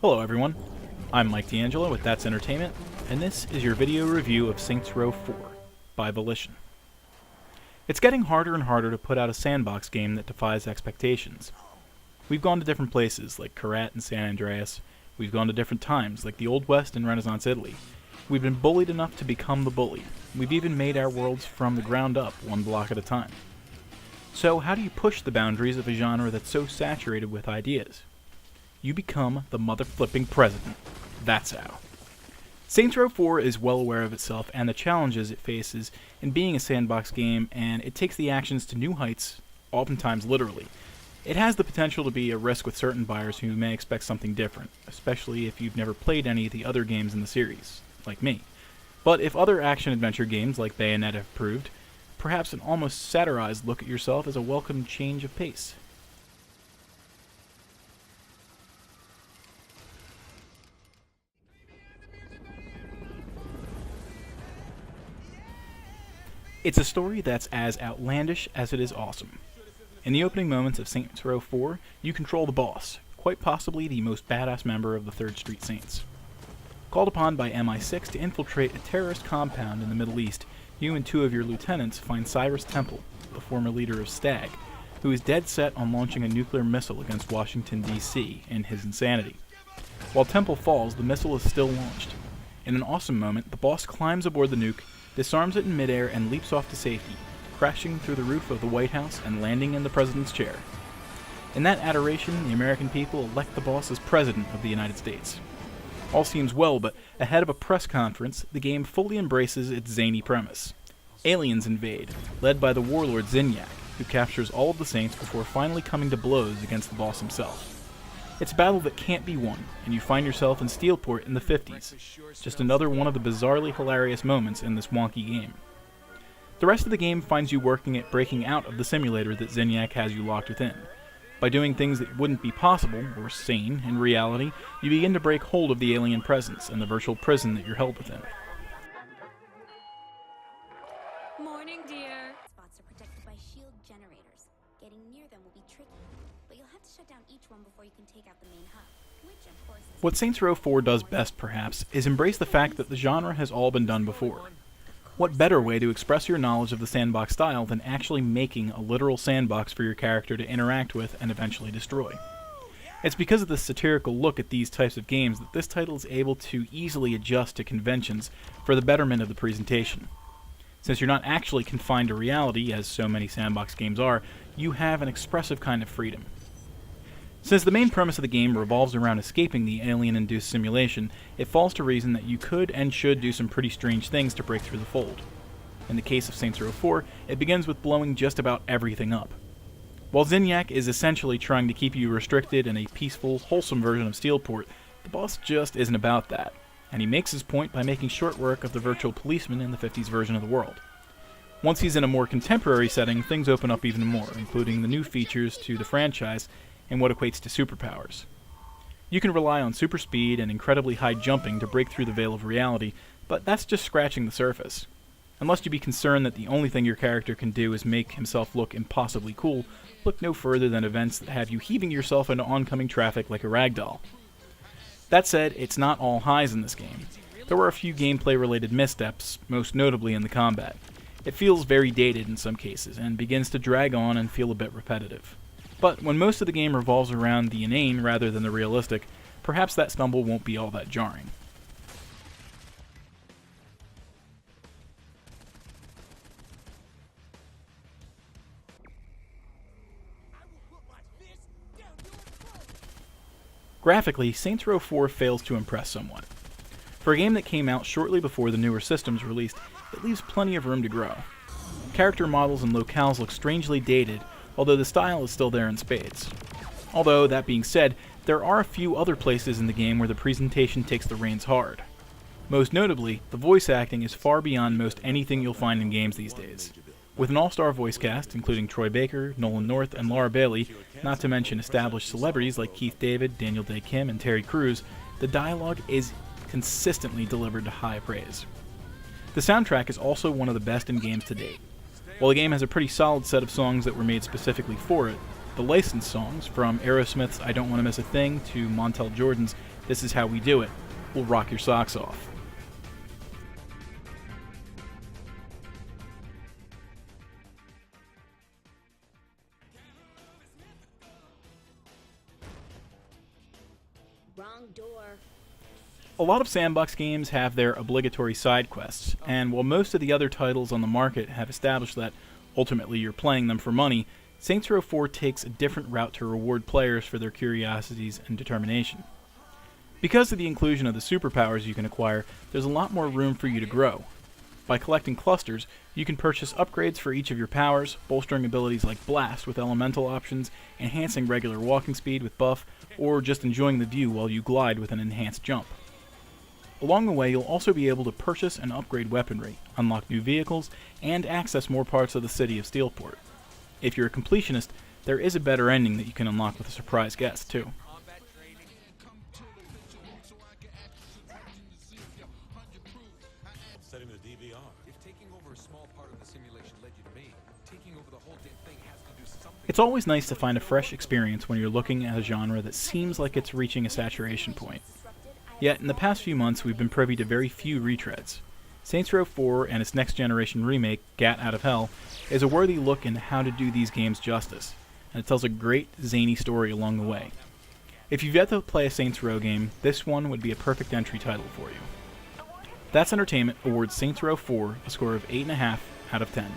Hello everyone, I'm Mike D'Angelo with That's Entertainment, and this is your video review of Saints Row 4 by Volition. It's getting harder and harder to put out a sandbox game that defies expectations. We've gone to different places like Kyrat and San Andreas, we've gone to different times like the Old West and Renaissance Italy. We've been bullied enough to become the bully. We've even made our worlds from the ground up, one block at a time. So how do you push the boundaries of a genre that's so saturated with ideas? You become the mother-flipping president. That's how. Saints Row 4 is well aware of itself and the challenges it faces in being a sandbox game, and it takes the actions to new heights, oftentimes literally. It has the potential to be a risk with certain buyers who may expect something different, especially if you've never played any of the other games in the series, like me. But if other action-adventure games like Bayonetta have proved, perhaps an almost satirized look at yourself is a welcome change of pace. It's a story that's as outlandish as it is awesome. In the opening moments of Saints Row 4, you control the boss, quite possibly the most badass member of the 3rd Street Saints. Called upon by MI6 to infiltrate a terrorist compound in the Middle East, you and 2 of your lieutenants find Cyrus Temple, the former leader of STAG, who is dead set on launching a nuclear missile against Washington, D.C. in his insanity. While Temple falls, the missile is still launched. In an awesome moment, the boss climbs aboard the nuke, disarms it in midair, and leaps off to safety, crashing through the roof of the White House and landing in the president's chair. In that adoration, the American people elect the boss as president of the United States. All seems well, but ahead of a press conference, the game fully embraces its zany premise. Aliens invade, led by the warlord Zinyak, who captures all of the Saints before finally coming to blows against the boss himself. It's a battle that can't be won, and you find yourself in Steelport in the 50s, just another one of the bizarrely hilarious moments in this wonky game. The rest of the game finds you working at breaking out of the simulator that Zinyak has you locked within. By doing things that wouldn't be possible, or sane, in reality, you begin to break hold of the alien presence and the virtual prison that you're held within. Morning, dear. Spots are protected by shield generators. Getting near them will be tricky, but you'll have to shut down each one before you can take out the main hub, which of course is... What Saints Row 4 does best, perhaps, is embrace the fact that the genre has all been done before. What better way to express your knowledge of the sandbox style than actually making a literal sandbox for your character to interact with and eventually destroy? It's because of the satirical look at these types of games that this title is able to easily adjust to conventions for the betterment of the presentation. Since you're not actually confined to reality, as so many sandbox games are, you have an expressive kind of freedom. Since the main premise of the game revolves around escaping the alien-induced simulation, it falls to reason that you could and should do some pretty strange things to break through the fold. In the case of Saints Row 4, it begins with blowing just about everything up. While Zinyak is essentially trying to keep you restricted in a peaceful, wholesome version of Steelport, the boss just isn't about that, and he makes his point by making short work of the virtual policeman in the 50s version of the world. Once he's in a more contemporary setting, things open up even more, including the new features to the franchise and what equates to superpowers. You can rely on super speed and incredibly high jumping to break through the veil of reality, but that's just scratching the surface. Unless you be concerned that the only thing your character can do is make himself look impossibly cool, look no further than events that have you heaving yourself into oncoming traffic like a ragdoll. That said, it's not all highs in this game. There were a few gameplay-related missteps, most notably in the combat. It feels very dated in some cases, and begins to drag on and feel a bit repetitive. But when most of the game revolves around the inane rather than the realistic, perhaps that stumble won't be all that jarring. Graphically, Saints Row 4 fails to impress somewhat. For a game that came out shortly before the newer systems released, it leaves plenty of room to grow. Character models and locales look strangely dated, although the style is still there in spades. Although, that being said, there are a few other places in the game where the presentation takes the reins hard. Most notably, the voice acting is far beyond most anything you'll find in games these days. With an all-star voice cast, including Troy Baker, Nolan North, and Laura Bailey, not to mention established celebrities like Keith David, Daniel Day Kim, and Terry Crews, the dialogue is consistently delivered to high praise. The soundtrack is also one of the best in games to date. While the game has a pretty solid set of songs that were made specifically for it, the licensed songs, from Aerosmith's I Don't Want to Miss a Thing to Montel Jordan's This is how we do it. We'll rock your socks off. Wrong door. A lot of sandbox games have their obligatory side quests, and while most of the other titles on the market have established that ultimately you're playing them for money, Saints Row 4 takes a different route to reward players for their curiosities and determination. Because of the inclusion of the superpowers you can acquire, there's a lot more room for you to grow. By collecting clusters, you can purchase upgrades for each of your powers, bolstering abilities like Blast with elemental options, enhancing regular walking speed with buff, or just enjoying the view while you glide with an enhanced jump. Along the way, you'll also be able to purchase and upgrade weaponry, unlock new vehicles, and access more parts of the city of Steelport. If you're a completionist, there is a better ending that you can unlock with a surprise guest, too. Setting the DVR. If taking over a small part of the simulation led you to me, taking over the whole damn thing has to do something. It's always nice to find a fresh experience when you're looking at a genre that seems like it's reaching a saturation point. Yet, in the past few months, we've been privy to very few retreads. Saints Row 4 and its next-generation remake, Gat Out of Hell, is a worthy look into how to do these games justice, and it tells a great, zany story along the way. If you've yet to play a Saints Row game, this one would be a perfect entry title for you. That's Entertainment awards Saints Row 4 a score of 8.5 out of 10.